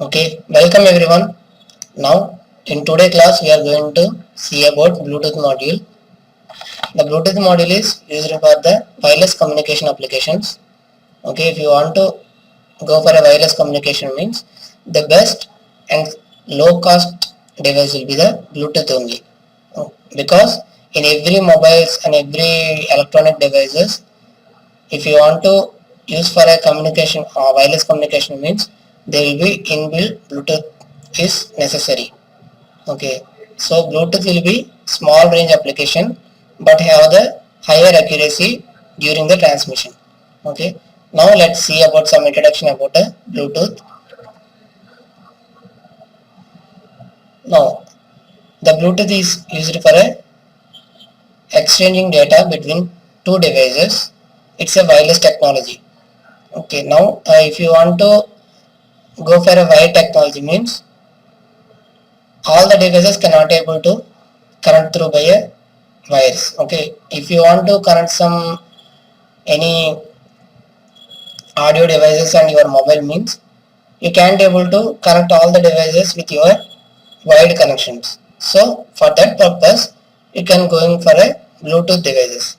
Okay, welcome everyone. Now, in today class, we are going to see about Bluetooth module. The Bluetooth module is used for the wireless communication applications. Okay, if you want to go for a wireless communication means the best and low cost device will be the Bluetooth only. Because in every mobiles and every electronic devices, if you want to use for a communication or wireless communication means there will be inbuilt Bluetooth is necessary. Okay, so Bluetooth will be small range application but have the higher accuracy during the transmission. Okay, now let's see about some introduction about a Bluetooth. Now the Bluetooth is used for a exchanging data between two devices. It's a wireless technology. Okay, now if you want to go for a wire technology means all the devices cannot able to connect through by a wires. Okay, if you want to connect some any audio devices and your mobile means you can't able to connect all the devices with your wired connections. So for that purpose you can going for a Bluetooth devices.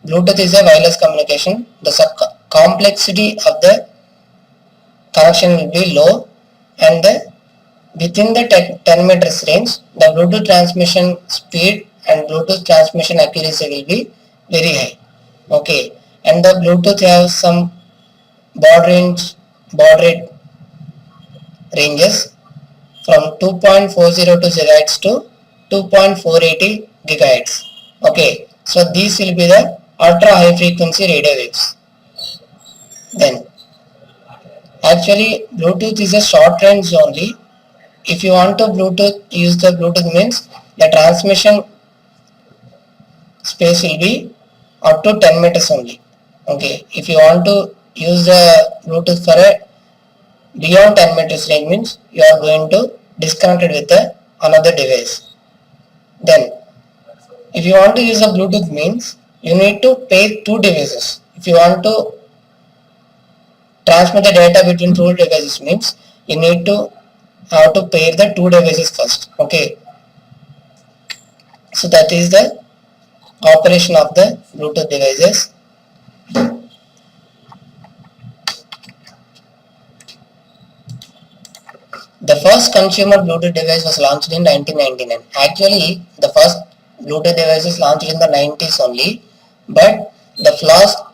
Bluetooth is a wireless communication. The complexity of the connection will be low and the within the 10 meters range, the Bluetooth transmission speed and Bluetooth transmission accuracy will be very high. Okay, and the Bluetooth has some baud rate ranges from 2.402 gigahertz to 2.480 gigahertz. Okay, so these will be the ultra high frequency radio waves. Then actually Bluetooth is a short range only. If you want to use the Bluetooth means the transmission space will be up to 10 meters only. Okay, if you want to use the Bluetooth for a beyond 10 meters range means you are going to disconnect it with the another device. Then if you want to use the Bluetooth means you need to pair two devices. If you want to transmit the data between two devices means you need to have to pair the two devices first. Okay, so that is the operation of the Bluetooth devices. The first consumer Bluetooth device was launched in 1999. Actually, the first Bluetooth device is launched in the 90s only, but the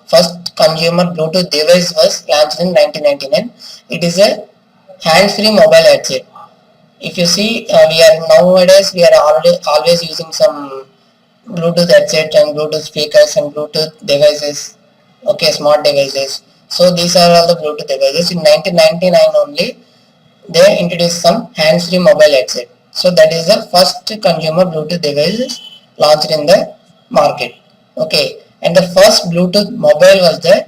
first consumer Bluetooth device was launched in 1999. It is a hands-free mobile headset. If you see, we are always using some Bluetooth headset and Bluetooth speakers and Bluetooth devices. Okay, smart devices. So these are all the Bluetooth devices. In 1999 only, they introduced some hands-free mobile headset. So that is the first consumer Bluetooth device launched in the market. Okay, and the first Bluetooth mobile was the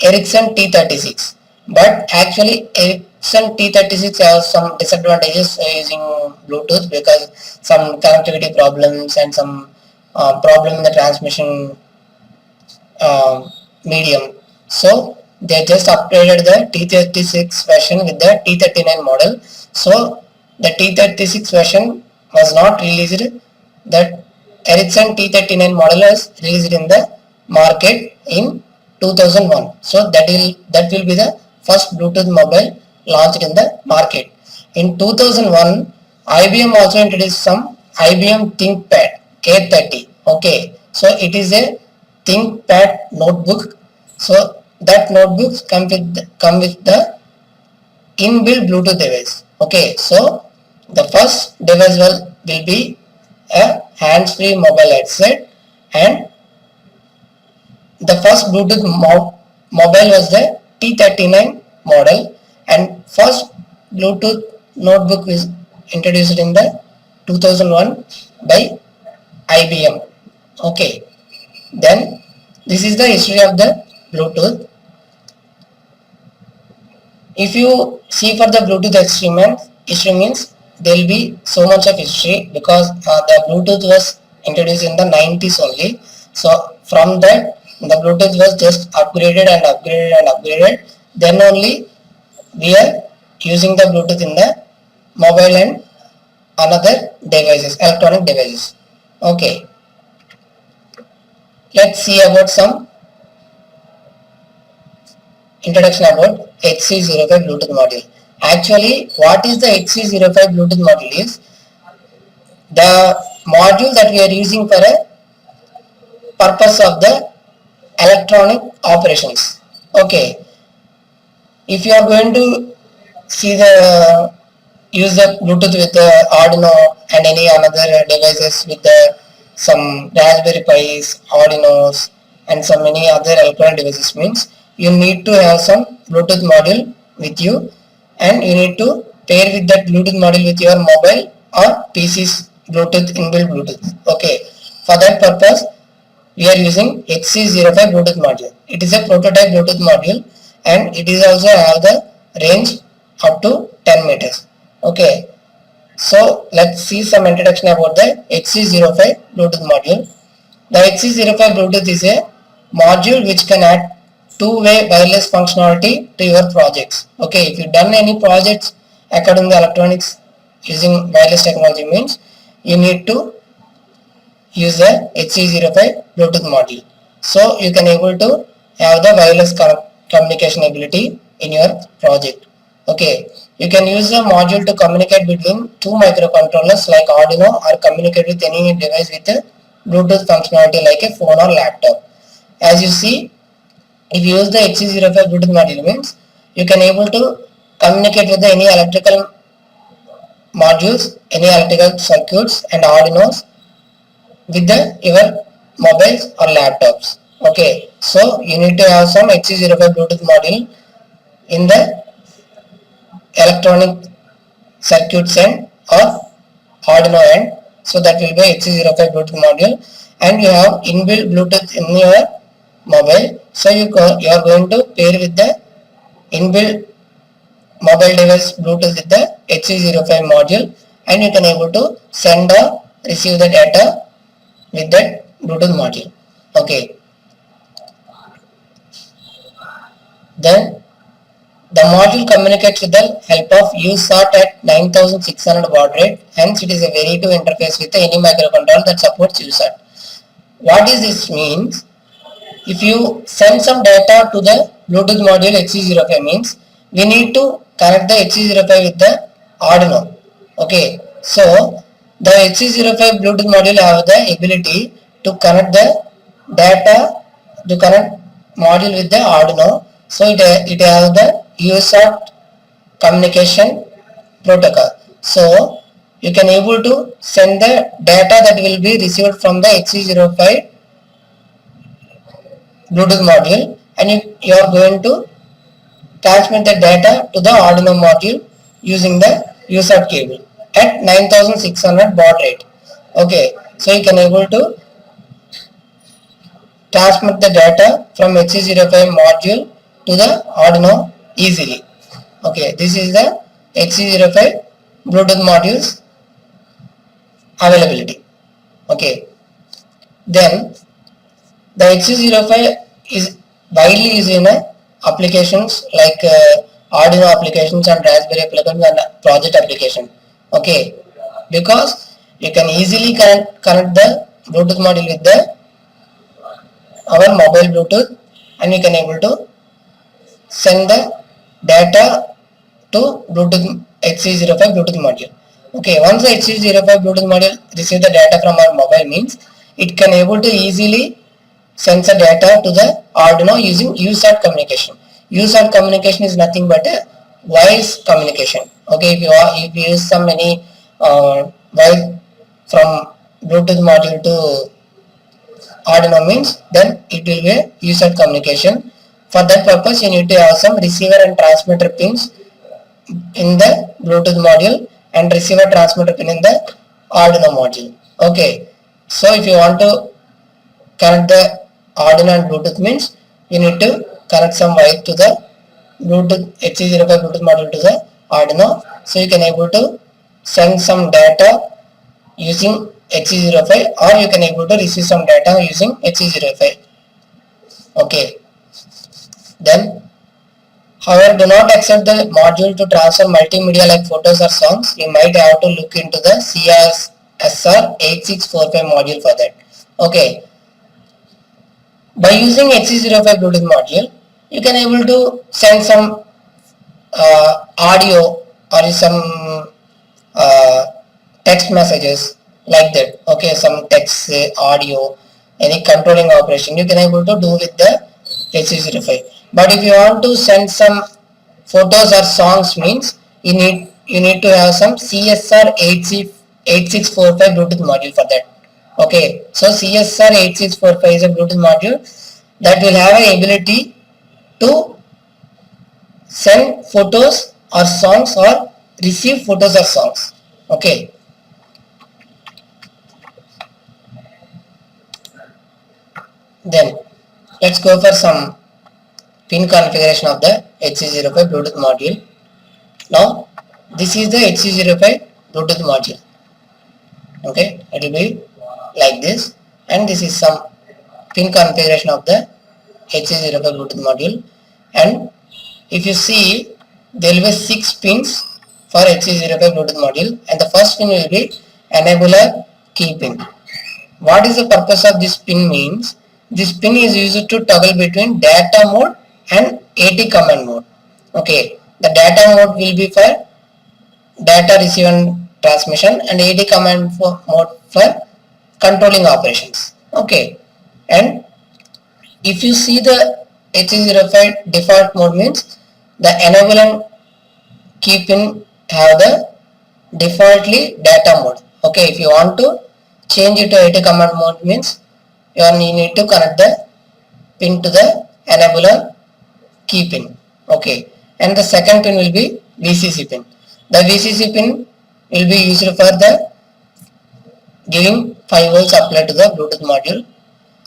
Ericsson T36. But actually Ericsson T36 has some disadvantages using Bluetooth because some connectivity problems and some problem in the transmission medium. So they just upgraded the T36 version with the T39 model. So the T36 version was not released. That Ericsson T39 model was released in the market in 2001. So that will be the first Bluetooth mobile launched in the market. In 2001, IBM also introduced some IBM ThinkPad K30. Okay, so it is a ThinkPad notebook. So that notebooks come with the inbuilt Bluetooth device. Okay, so the first device will be a hands-free mobile headset, and the first Bluetooth mobile was the T39 model, and first Bluetooth notebook is introduced in the 2001 by IBM. Okay, then this is the history of the Bluetooth. If you see for the Bluetooth history means there will be so much of history because the Bluetooth was introduced in the 90s only. So from that the Bluetooth was just upgraded and upgraded and upgraded. Then only we are using the Bluetooth in the mobile and another devices, electronic devices. Okay, let's see about some introduction about HC05 Bluetooth module. Actually, what is the HC05 Bluetooth module is the module that we are using for a purpose of the electronic operations. Okay, if you are going to see the use the Bluetooth with the Arduino and any another devices with the some Raspberry Pis, Arduinos and some many other electronic devices means you need to have some Bluetooth module with you, and you need to pair with that Bluetooth module with your mobile or PC's Bluetooth inbuilt Bluetooth. Okay, for that purpose we are using HC05 Bluetooth module. It is a prototype Bluetooth module and it is also have the range up to 10 meters. Okay, so let's see some introduction about the HC05 Bluetooth module. The HC05 Bluetooth is a module which can add two-way wireless functionality to your projects. Okay, if you done any projects according to electronics using wireless technology means you need to use the HC05 Bluetooth module. So you can able to have the wireless communication ability in your project. Okay, you can use the module to communicate between two microcontrollers like Arduino or communicate with any device with a Bluetooth functionality like a phone or laptop. As you see, if you use the HC05 Bluetooth module means you can able to communicate with any electrical modules, any electrical circuits and Arduinos with your mobiles or laptops. Okay, so you need to have some HC05 Bluetooth module in the electronic circuits and or Arduino end, so that will be HC05 Bluetooth module, and you have inbuilt Bluetooth in your mobile, so you are going to pair with the inbuilt mobile device Bluetooth with the HC05 module, and you can able to send or receive the data with that Bluetooth module. Okay, then the module communicates with the help of USART at 9600 baud rate, hence it is a very to interface with any microcontroller that supports USART. What does this means? If you send some data to the Bluetooth module HC05 means we need to connect the HC05 with the Arduino. Okay, so the HC05 Bluetooth module have the ability to connect the data to connect module with the Arduino. So it has the USART communication protocol. So you can able to send the data that will be received from the HC05 Bluetooth module, and you are going to transmit the data to the Arduino module using the USART cable at 9600 baud rate. Okay, so you can able to transmit the data from HC05 module to the Arduino easily. Okay, this is the HC05 Bluetooth modules availability. Okay, then the HC05 is widely used in applications like Arduino applications and Raspberry applications and project application. Okay, because you can easily connect the Bluetooth module with our mobile Bluetooth, and you can able to send the data to Bluetooth HC05 Bluetooth module. Okay, once the HC05 Bluetooth module receive the data from our mobile means it can able to easily send the data to the Arduino using USART communication. USART communication is nothing but a voice communication. Okay, if you use some any voice from Bluetooth module to Arduino means then it will be a USART communication. For that purpose you need to have some receiver and transmitter pins in the Bluetooth module and receiver transmitter pin in the Arduino module. Okay, so if you want to connect the Arduino and Bluetooth means you need to connect some wire to the Bluetooth HC05 Bluetooth module to the Arduino, so you can able to send some data using HC05 or you can able to receive some data using HC05. Okay, then However, do not accept the module to transfer multimedia like photos or songs. You might have to look into the CSR 8645 module for that. Okay. By using HC05 Bluetooth module, you can able to send some audio or some text messages like that. Okay, some text, audio, any controlling operation you can able to do with the HC05. But if you want to send some photos or songs, means you need to have some CSR 8645 Bluetooth module for that. Okay, so CSR 8645 is a Bluetooth module that will have an ability to send photos or songs or receive photos or songs. Okay. Then let's go for some pin configuration of the HC05 Bluetooth module. Now this is the HC05 Bluetooth module. Okay, it will be like this, and this is some pin configuration of the HC05 Bluetooth module. And if you see, there will be 6 pins for HC05 Bluetooth module, and the first pin will be enabler key pin. What is the purpose of this pin means? This pin is used to toggle between data mode and AT command mode. Okay, the data mode will be for data receive and transmission, and AT command mode for controlling operations. Okay, and if you see the HC05 default mode means the enable and key pin have the defaultly data mode. Okay, if you want to change it to AT command mode means you need to connect the pin to the enabler key pin. Okay, and the second pin will be VCC pin. The VCC pin will be used for the giving 5 volts supply to the Bluetooth module,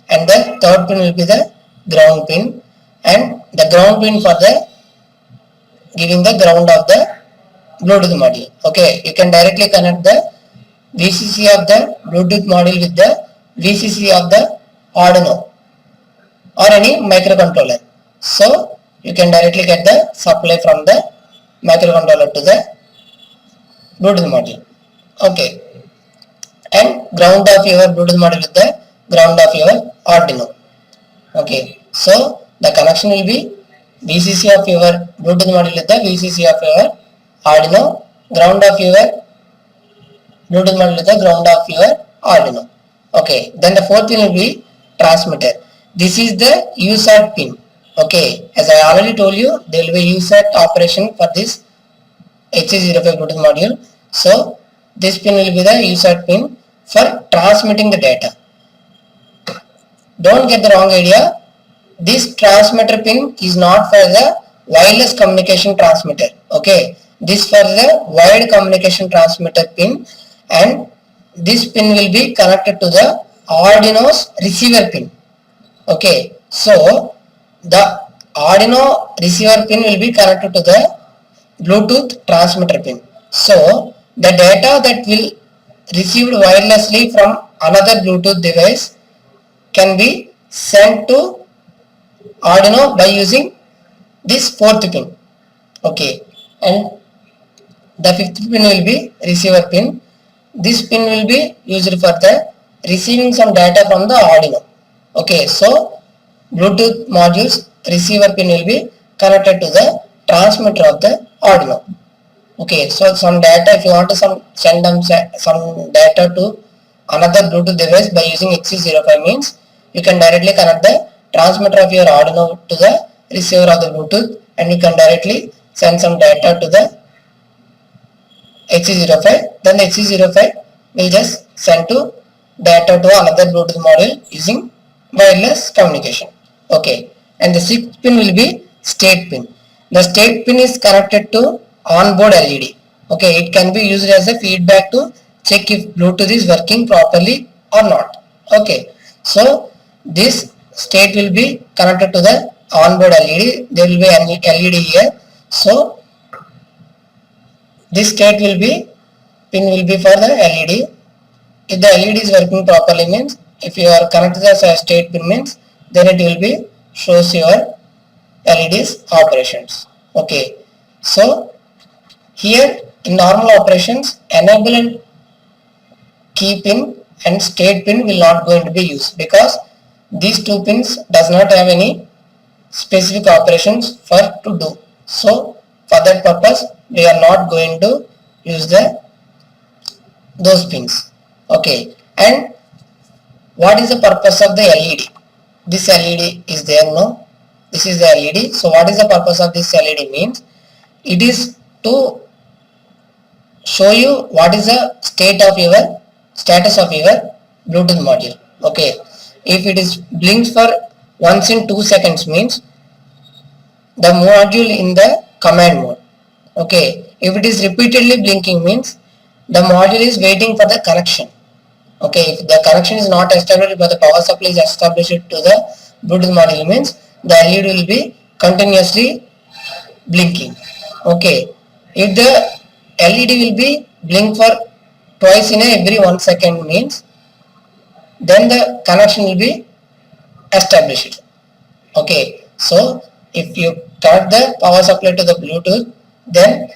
and the third pin will be the ground pin, and the ground pin for the giving the ground of the Bluetooth module. Okay, you can directly connect the VCC of the Bluetooth module with the VCC of the Arduino or any microcontroller. So you can directly get the supply from the microcontroller to the Bluetooth module. Okay, and ground of your Bluetooth module with the ground of your Arduino. Okay, so the connection will be VCC of your Bluetooth module with the VCC of your Arduino, ground of your Bluetooth module with the ground of your Arduino. Okay, then the fourth pin will be transmitter. This is the USAT pin. Okay, as I already told you, there will be USAT operation for this HC05 Bluetooth module. So this pin will be the USAT pin for transmitting the data. Don't get the wrong idea. This transmitter pin is not for the wireless communication transmitter. Okay, this for the wired communication transmitter pin, and this pin will be connected to the Arduino's receiver pin. Okay, so the Arduino receiver pin will be connected to the Bluetooth transmitter pin. So the data that will received wirelessly from another Bluetooth device can be sent to Arduino by using this fourth pin. Okay, and the fifth pin will be receiver pin. This pin will be used for the receiving some data from the Arduino. Okay, so Bluetooth module's receiver pin will be connected to the transmitter of the Arduino. Okay, so some data, if you want to send them some data to another Bluetooth device by using HC05 means you can directly connect the transmitter of your Arduino to the receiver of the Bluetooth, and you can directly send some data to the HC05. Then the HC05 will just send to data to another Bluetooth module using wireless communication. Okay, and the sixth pin will be state pin. The state pin is connected to onboard LED. Okay, it can be used as a feedback to check if Bluetooth is working properly or not. Okay, so this state will be connected to the onboard LED. There will be an LED here. So this state will be pin will be for the LED. If the LED is working properly means, if you are connected as a state pin means, then it will be shows your LED's operations. Okay, so here in normal operations, enable and key pin and state pin will not going to be used because these two pins does not have any specific operations for to do. So for that purpose we are not going to use those pins. Okay, and what is the purpose of the LED? This LED is there, no? This is the LED. So what is the purpose of this LED means? It is to show you what is the status of your Bluetooth module. Okay, if it is blinks for once in 2 seconds means the module in the command mode. Okay, if it is repeatedly blinking means the module is waiting for the connection. Okay, if the connection is not established but the power supply is established to the Bluetooth module means the LED will be continuously blinking. Okay, if the LED will be blink for twice in every 1 second means then the connection will be established. Okay, so if you connect the power supply to the Bluetooth, then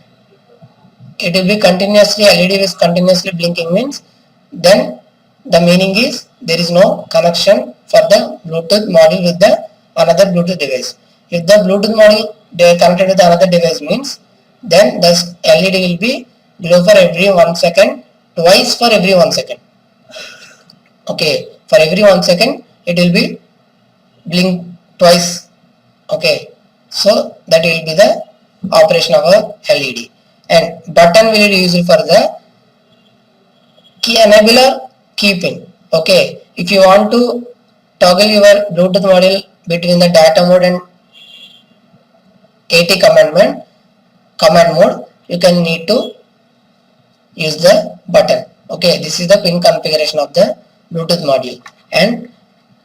it will be continuously, LED is continuously blinking means then the meaning is there is no connection for the Bluetooth module with the another Bluetooth device. If the Bluetooth module connected with another device means then the LED will be glow for every 1 second, twice for every 1 second. Okay, for every 1 second it will be blink twice. Okay, so that will be the operation of a LED. And button will be used for the key enabler key pin. Okay, if you want to toggle your Bluetooth module between the data mode and AT command mode, you can need to use the button. Okay, this is the pin configuration of the Bluetooth module. And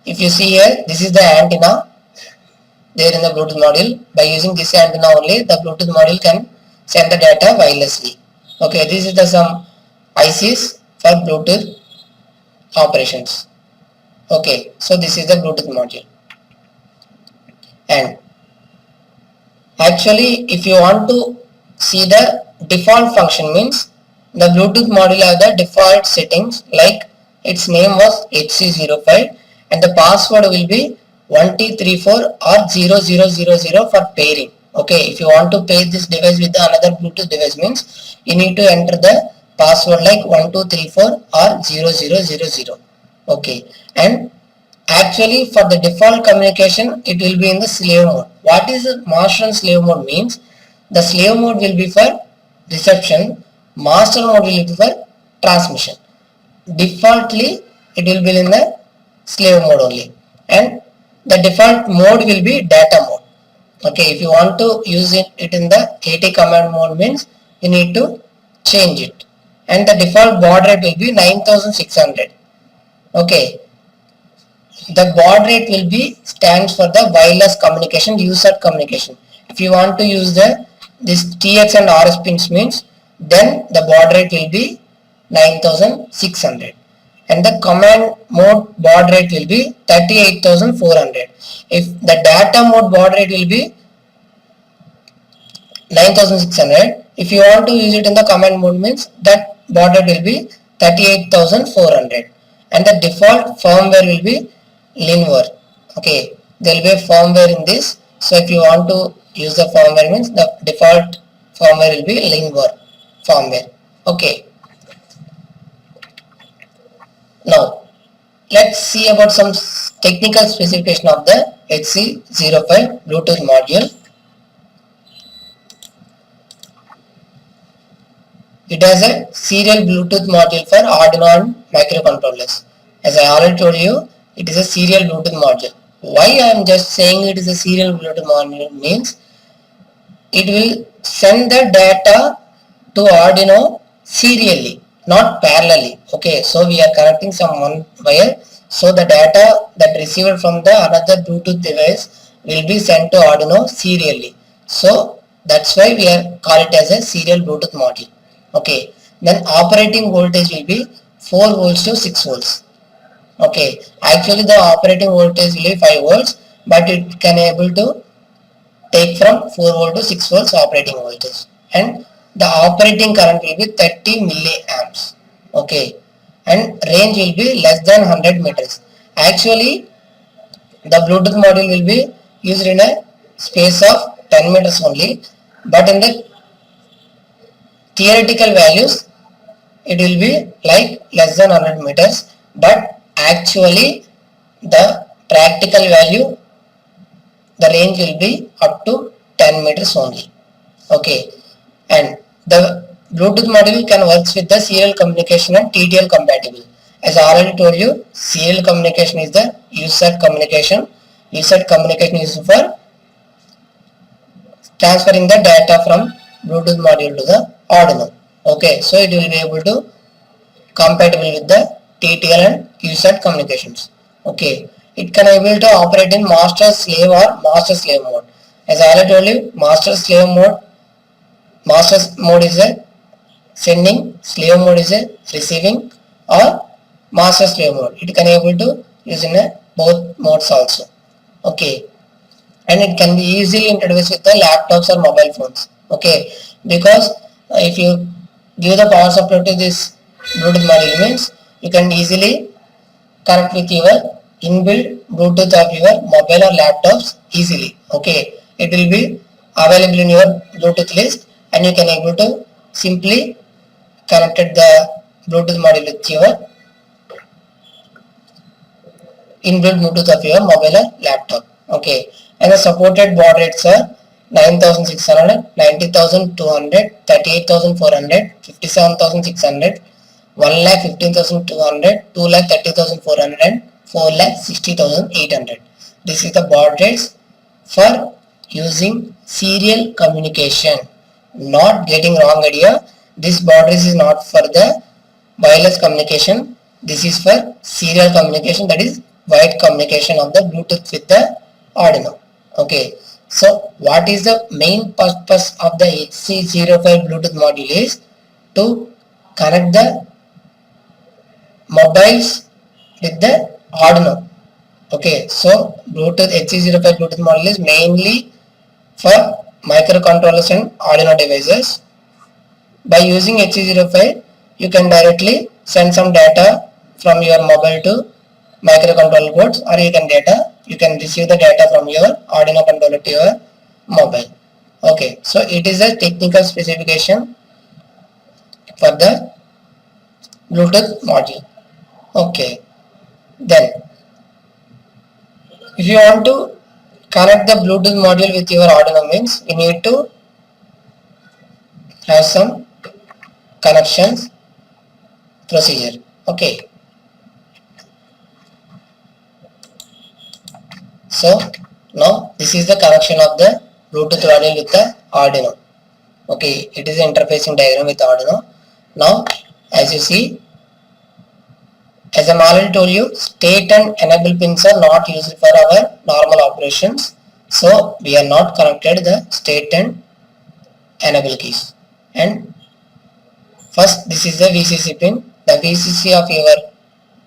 if you see here, this is the antenna there in the Bluetooth module. By using this antenna only, the Bluetooth module can send the data wirelessly. Okay, this is the some ICs for Bluetooth operations. Okay, so this is the Bluetooth module. And actually if you want to see the default function means the Bluetooth module have the default settings like its name was HC05 and the password will be 1234 or 0000 for pairing. Okay, if you want to pair this device with another Bluetooth device means you need to enter the password like 1234 or 0000. Okay, and actually for the default communication it will be in the slave mode. What is the master and slave mode means? The slave mode will be for reception, master mode will be for transmission. Defaultly it will be in the slave mode only, and the default mode will be data mode. Okay, if you want to use it in the AT command mode means you need to change it, and the default baud rate will be 9600. Okay, the baud rate will be stands for the wireless communication, user communication. If you want to use this TX and RS pins means then the baud rate will be 9600 and the command mode baud rate will be 38400. If the data mode baud rate will be 9600, if you want to use it in the command mode means that baud rate will be 38400 and the default firmware will be Linver. Okay, there will be a firmware in this, so if you want to use the firmware means the default firmware will be Linver firmware. Okay, now let's see about some technical specification of the HC05 Bluetooth module. It has a serial Bluetooth module for Arduino and microcontrollers. As I already told you, it is a serial Bluetooth module. Why I am just saying it is a serial Bluetooth module means it will send the data to Arduino serially, not parallelly. Okay, so we are connecting some one wire, so the data that received from the another Bluetooth device will be sent to Arduino serially. So that's why we are call it as a serial Bluetooth module. Okay, then operating voltage will be 4 volts to 6 volts. Okay, actually the operating voltage will be 5 volts, but it can able to take from 4 volt to 6 volts operating voltage, and the operating current will be 30 milliamps. Okay, and range will be less than 100 meters. Actually, the Bluetooth module will be used in a space of 10 meters only, but in the theoretical values it will be like less than 100 meters, but actually the practical value, the range will be up to 10 meters only. Okay, and the Bluetooth module can work with the serial communication and TTL compatible. As I already told you, serial communication is the USAT communication. USAT communication is for transferring the data from Bluetooth module to the Arduino. Okay, so it will be able to compatible with the TTL and USAT communications. Okay, it can able to operate in master slave or master slave mode. As I already told you, master slave mode, master mode is a sending, slave mode is a receiving, or master slave mode. It can able to use in a both modes also. Okay, and it can be easily introduced with the laptops or mobile phones. Okay, because if you give the power supply to this Bluetooth module means you can easily connect with your inbuilt Bluetooth of your mobile or laptops easily. Okay, it will be available in your Bluetooth list, and you can able to simply connected the Bluetooth module with your inbuilt Bluetooth of your mobile or laptop. Okay, and the supported baud rates are 9600, 90200, 38400, 57600, 1,15,200, 2,30,400, and 4,60,800. This is the baud rates for using serial communication. Not getting wrong idea. This baud rate is not for the wireless communication. This is for serial communication, that is wired communication of the Bluetooth with the Arduino. Okay. So what is the main purpose of the HC05 Bluetooth module is to connect the mobiles with the Arduino. Okay, so Bluetooth HC05 Bluetooth module is mainly for microcontrollers and Arduino devices. By using HC05, you can directly send some data from your mobile to microcontroller boards, or you can receive the data from your Arduino controller to your mobile. Okay, so it is a technical specification for the Bluetooth module. Okay, then if you want to connect the Bluetooth module with your Arduino means you need to have some connections procedure. Okay, so now this is the connection of the Bluetooth module with the Arduino. Okay, it is an interfacing diagram with Arduino. Now as you see, as I already told you, state and enable pins are not used for our normal operations. So we are not connected the state and enable keys. And first, this is the VCC pin. The VCC of your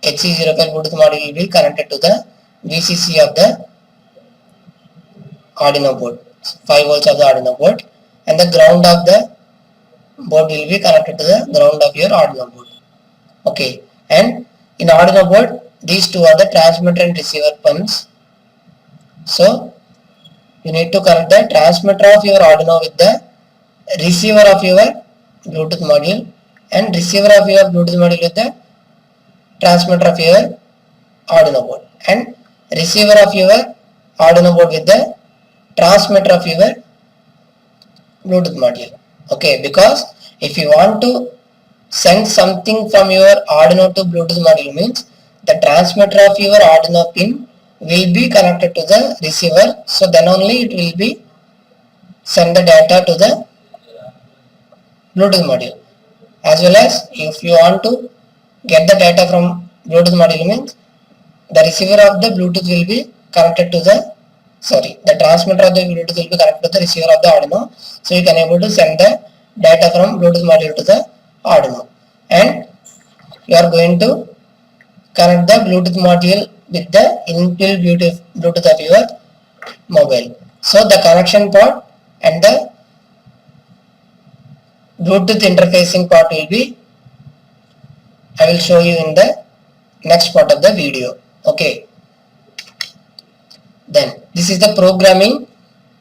HC05 Bluetooth module will be connected to the VCC of the Arduino board, 5 volts of the Arduino board, and the ground of the board will be connected to the ground of your Arduino board. Okay, and in Arduino board, these two are the transmitter and receiver pins. So you need to connect the transmitter of your Arduino with the receiver of your Bluetooth module, and receiver of your Bluetooth module with the transmitter of your Arduino board, and receiver of your Arduino board with the transmitter of your Bluetooth module. Okay, because if you want to send something from your Arduino to Bluetooth module means the transmitter of your Arduino pin will be connected to the receiver, so then only it will be send the data to the Bluetooth module. As well as if you want to get the data from Bluetooth module means the receiver of the Bluetooth will be connected to the the transmitter of the Bluetooth will be connected to the receiver of the Arduino, so you can able to send the data from Bluetooth module to the Arduino, and you are going to connect the Bluetooth module with the inbuilt Bluetooth of your mobile. So the connection part and the Bluetooth interfacing part will be, I will show you in the next part of the video. Okay. Then this is the programming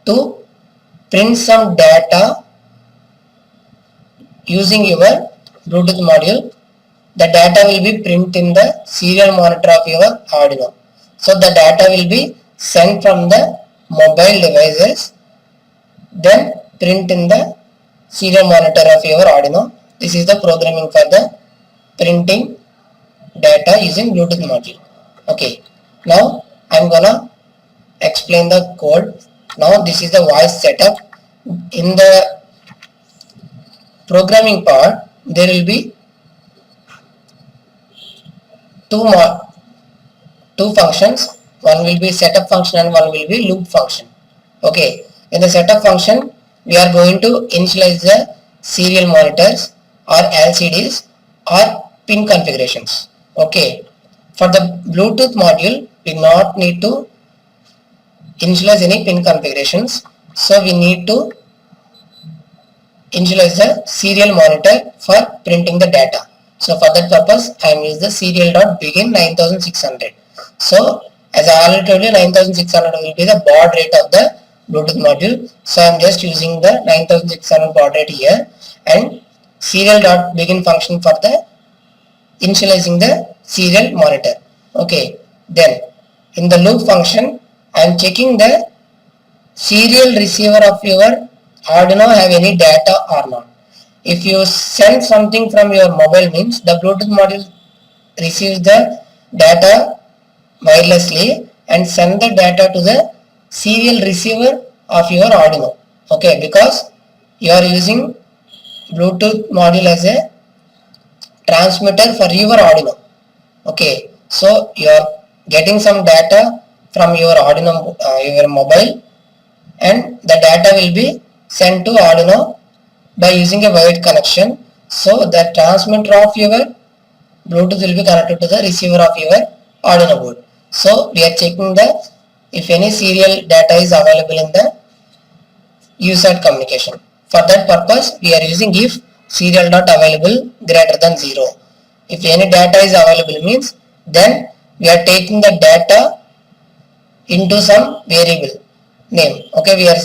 to print some data using your Bluetooth module. The data will be printed in the serial monitor of your Arduino. So the data will be sent from the mobile devices, then print in the serial monitor of your Arduino. This is the programming for the printing data using Bluetooth module. Okay. Now I am gonna explain the code. Now this is the voice setup. In the programming part, there will be two functions. One will be setup function and one will be loop function. Okay. In the setup function, we are going to initialize the serial monitors or LCDs or pin configurations. Okay. For the Bluetooth module, we not need to initialize any pin configurations. So we need to initialize the serial monitor for printing the data. So for that purpose, I am using the serial.begin 9600. So as I already told you, 9600 will be the baud rate of the Bluetooth module. So I am just using the 9600 baud rate here, and serial.begin function for the initializing the serial monitor. Okay. Then in the loop function, I am checking the serial receiver of your Arduino have any data or not. If you send something from your mobile, means the Bluetooth module receives the data wirelessly and send the data to the serial receiver of your Arduino. Okay, because you are using Bluetooth module as a transmitter for your Arduino. Okay, so you are getting some data from your Arduino, your mobile, and the data will be sent to Arduino by using a wired connection. So the transmitter of your Bluetooth will be connected to the receiver of your Arduino board. So we are checking the if any serial data is available in the USART communication. For that purpose, we are using if serial.available greater than 0. If any data is available means, then we are taking the data into some variable name. Okay, we are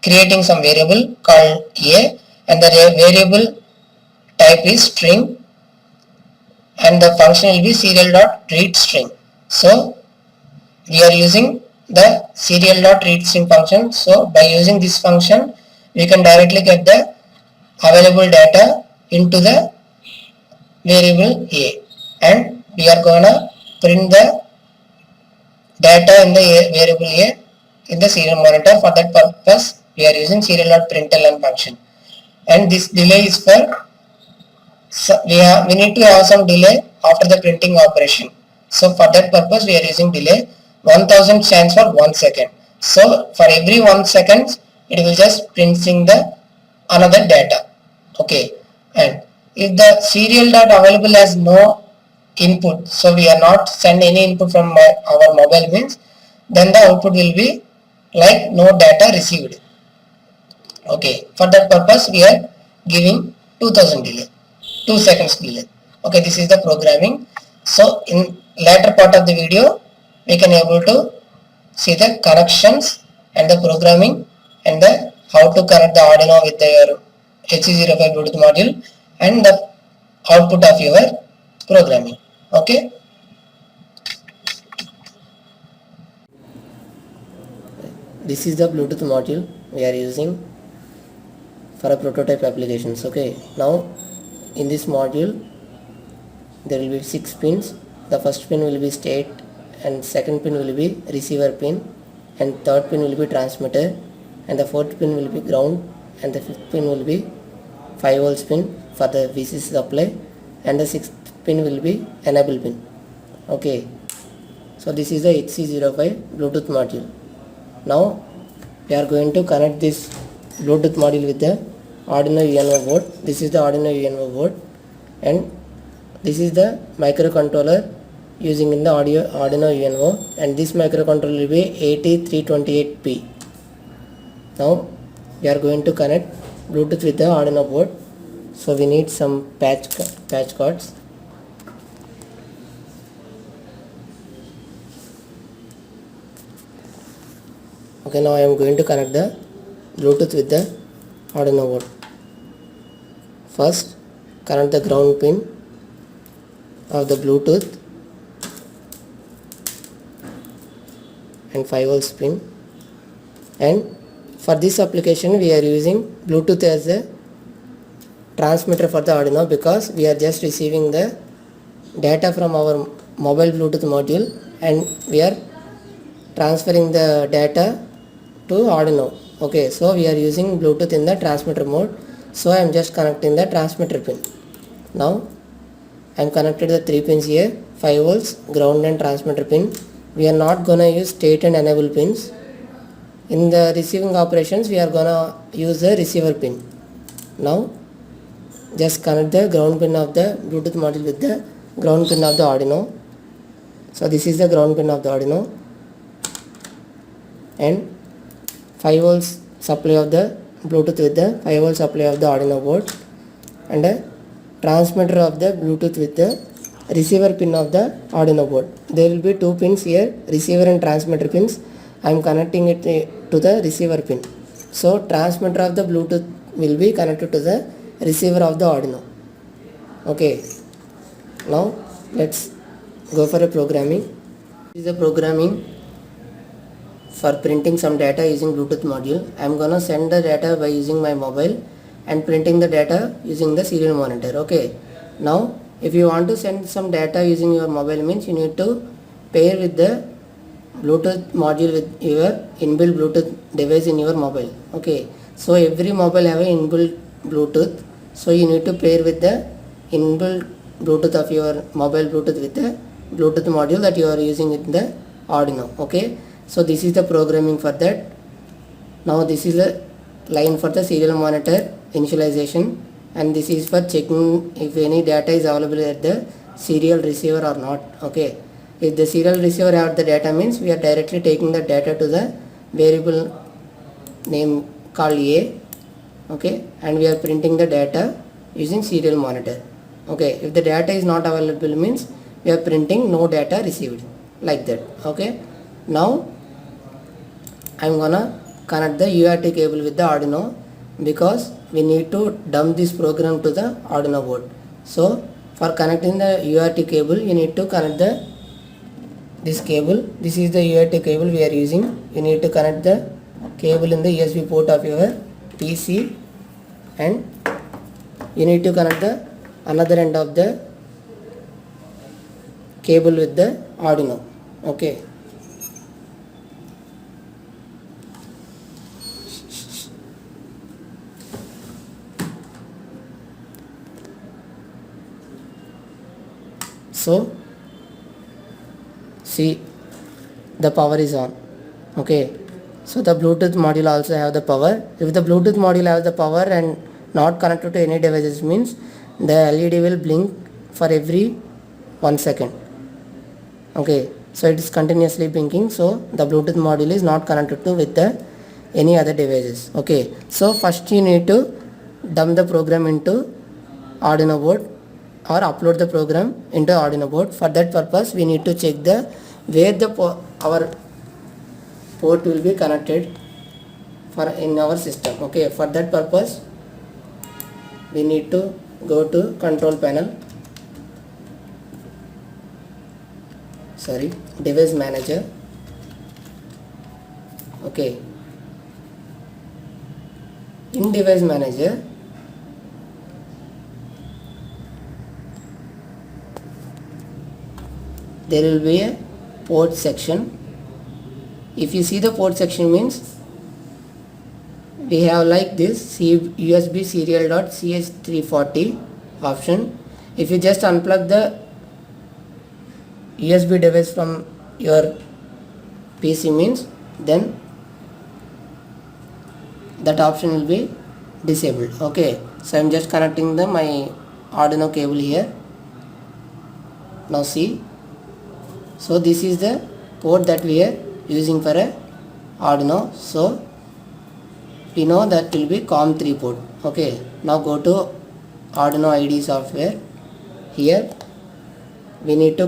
creating some variable called A, and the variable type is string, and the function will be serial.readString. So we are using the serial.readString function. So by using this function, we can directly get the available data into the variable A, and we are gonna print the data in the variable A in the serial monitor. For that purpose, we are using serial.println function, and this delay is for we need to have some delay after the printing operation. So for that purpose, we are using delay. 1000 stands for 1 second. So for every 1 second, it will just printing the another data. Okay, and if the serial dot available has no input, so we are not send any input from our mobile means, then the output will be like no data received. Okay, for that purpose we are giving 2000 delay, 2 seconds delay. Okay, this is the programming. So in later part of the video, we can able to see the connections and the programming and the how to connect the Arduino with your HC05 Bluetooth module and the output of your programming. Okay. This is the Bluetooth module we are using for a prototype applications. Okay. Now in this module there will be 6 pins. The first pin will be state, and second pin will be receiver pin, and third pin will be transmitter, and the fourth pin will be ground, and the fifth pin will be 5 volts pin for the VCC supply, and the sixth pin will be enable pin. Okay, so this is the HC05 Bluetooth module. Now we are going to connect this Bluetooth module with the Arduino UNO board. This is the Arduino UNO board, and this is the microcontroller using in the Arduino UNO, and this microcontroller will be AT328P. Now we are going to connect Bluetooth with the Arduino board. So we need some patch cords. Okay, now I am going to connect the Bluetooth with the Arduino board. First, connect the ground pin of the Bluetooth and 5V pin, and for this application we are using Bluetooth as a transmitter for the Arduino, because we are just receiving the data from our mobile Bluetooth module and we are transferring the data to Arduino. Okay, so we are using Bluetooth in the transmitter mode. So I am just connecting the transmitter pin. Now I am connected the 3 pins here, 5V, ground and transmitter pin. We are not gonna use state and enable pins. In the receiving operations we are gonna use the receiver pin. Now just connect the ground pin of the Bluetooth module with the ground pin of the Arduino. So this is the ground pin of the Arduino, and 5V supply of the Bluetooth with the 5V supply of the Arduino board, and a transmitter of the Bluetooth with the receiver pin of the Arduino board. There will be 2 pins here, receiver and transmitter pins. I am connecting it to the receiver pin. So transmitter of the Bluetooth will be connected to the receiver of the Arduino. Okay, now let's go for a programming. This is a programming for printing some data using Bluetooth module. I am gonna send the data by using my mobile and printing the data using the serial monitor. Okay, now if you want to send some data using your mobile, means you need to pair with the Bluetooth module with your inbuilt Bluetooth device in your mobile. Okay, so every mobile have an inbuilt Bluetooth, so you need to pair with the inbuilt Bluetooth of your mobile Bluetooth with the Bluetooth module that you are using in the Arduino. Okay, so this is the programming for that. Now this is a line for the serial monitor initialization, and this is for checking if any data is available at the serial receiver or not. Okay, if the serial receiver have the data, means we are directly taking the data to the variable name called A. Okay, and we are printing the data using serial monitor. Okay, if the data is not available, means we are printing no data received, like that. Okay, now I am gonna connect the UART cable with the Arduino, because we need to dump this program to the Arduino board. So for connecting the UART cable, you need to connect this cable. This is the UART cable we are using. You need to connect the cable in the USB port of your PC, and you need to connect the another end of the cable with the Arduino. Okay, so see, the power is on. Okay, so the Bluetooth module also have the power. If the Bluetooth module has the power and not connected to any devices, means the LED will blink for every 1 second. Okay, so it is continuously blinking, so the Bluetooth module is not connected to with the any other devices. Okay, so first you need to dump the program into Arduino board or upload the program into Arduino board. For that purpose we need to check the where the our port will be connected for in our system. Okay, for that purpose we need to go to control panel, device manager. Okay, in device manager there will be a port section. If you see the port section, means we have like this USB serial.ch340 option. If you just unplug the USB device from your PC, means then that option will be disabled. Okay, so I am just connecting my Arduino cable here. Now see, So this is the port that we are using for a Arduino. So we know that will be COM3 port. Okay, now go to Arduino IDE software. Here we need to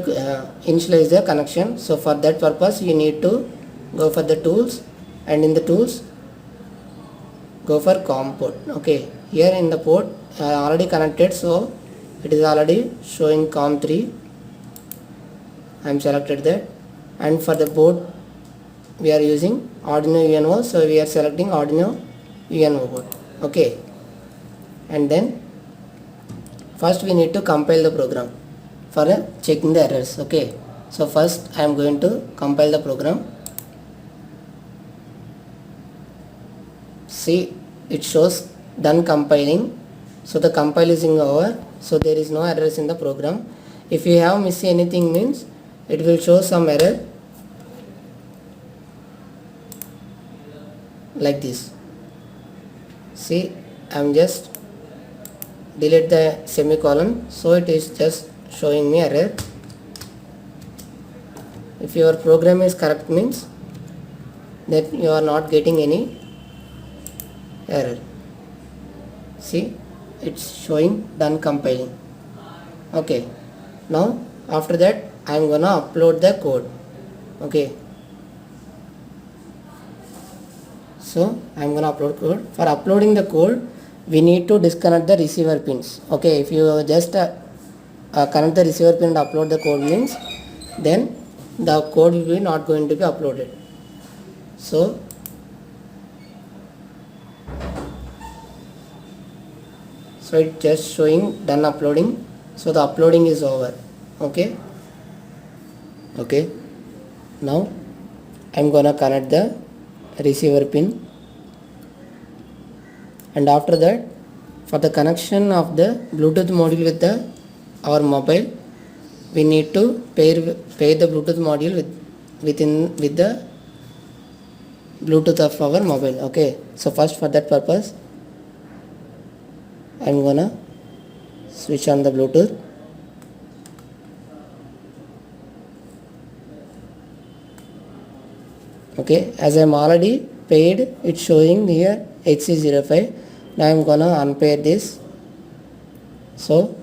initialize the connection. So for that purpose you need to go for the tools, and in the tools go for COM port. Okay, here in the port already connected, so it is already showing COM3. I am selected that, and for the board we are using Arduino UNO, so we are selecting Arduino UNO board. Okay, and then first we need to compile the program for checking the errors. Okay, so first I am going to compile the program. See, it shows done compiling, so the compile is over, so there is no errors in the program. If you have missed anything means it will show some error like this. See, I am just delete the semicolon, so it is just showing me error. If your program is correct means that you are not getting any error. See, it's showing done compiling. Okay, now after that I am gonna upload the code. Okay, so I am gonna upload code. For uploading the code we need to disconnect the receiver pins. Okay, if you just connect the receiver pin and upload the code means then the code will be not going to be uploaded. So it's just showing done uploading, so the uploading is over. Okay, now I'm gonna connect the receiver pin, and after that for the connection of the Bluetooth module with our mobile, we need to pair the Bluetooth module with the Bluetooth of our mobile. Okay, so first for that purpose I'm gonna switch on the Bluetooth. Okay, as I am already paired, it's showing here HC05. Now I am gonna unpair this. So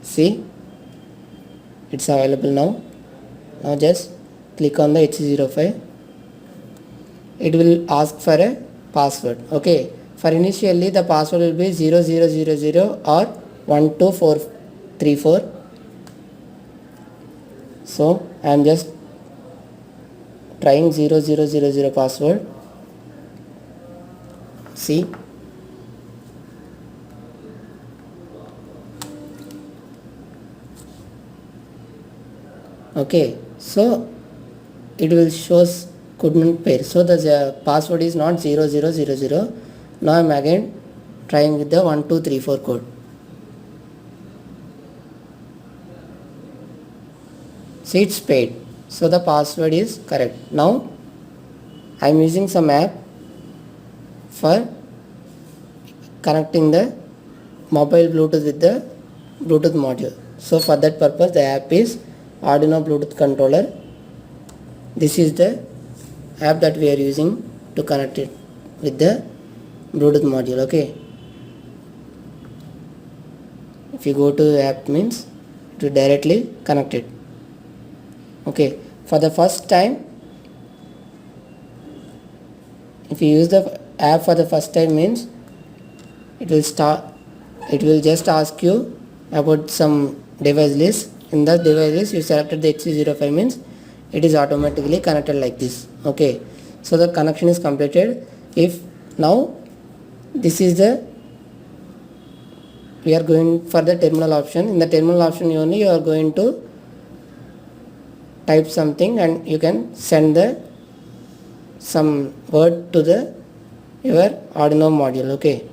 see, it's available now. Now just click on the HC05. It will ask for a password. Okay, for initially the password will be 0000 or 12434. So I am just trying 0000 password. See, okay, so it will shows couldn't pair, so the password is not 0000. Now I am again trying with the 1234 code. See, it's paired, so the password is correct. Now I am using some app for connecting the mobile Bluetooth with the Bluetooth module. So for that purpose the app is Arduino Bluetooth controller. This is the app that we are using to connect it with the Bluetooth module. Okay, if you go to app means it will directly connect it. Okay, for the first time, if you use the app for the first time means it will just ask you about some device list. In that device list you selected the HC05 means it is automatically connected like this. Okay, so the connection is completed. If now this is we are going for the terminal option. In the terminal option only you are going to type something and you can send some word to your Arduino module. Okay,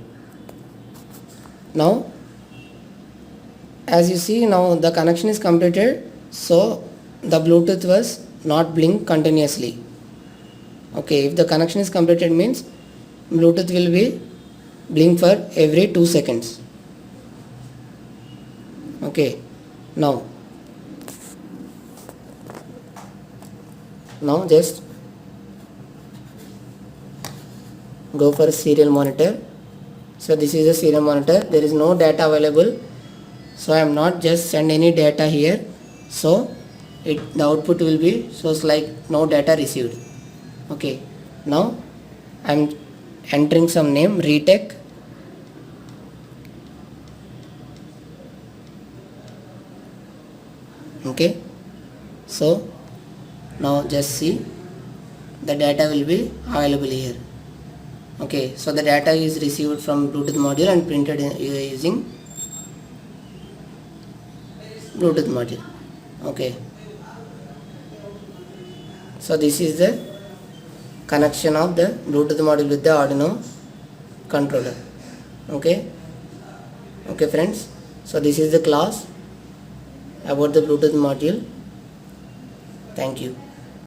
now as you see, now the connection is completed, so the Bluetooth was not blink continuously. Okay, if the connection is completed means Bluetooth will be blink for every 2 seconds. Okay, now just go for serial monitor. So this is a serial monitor, there is no data available, so I am not just send any data here, so the output will be shows like no data received. Okay, now I am entering some name Retech. Okay, so now just see the data will be available here. Okay, so the data is received from Bluetooth module and printed using Bluetooth module. Okay, so this is the connection of the Bluetooth module with the Arduino controller. Okay friends, so this is the class about the Bluetooth module. Thank you.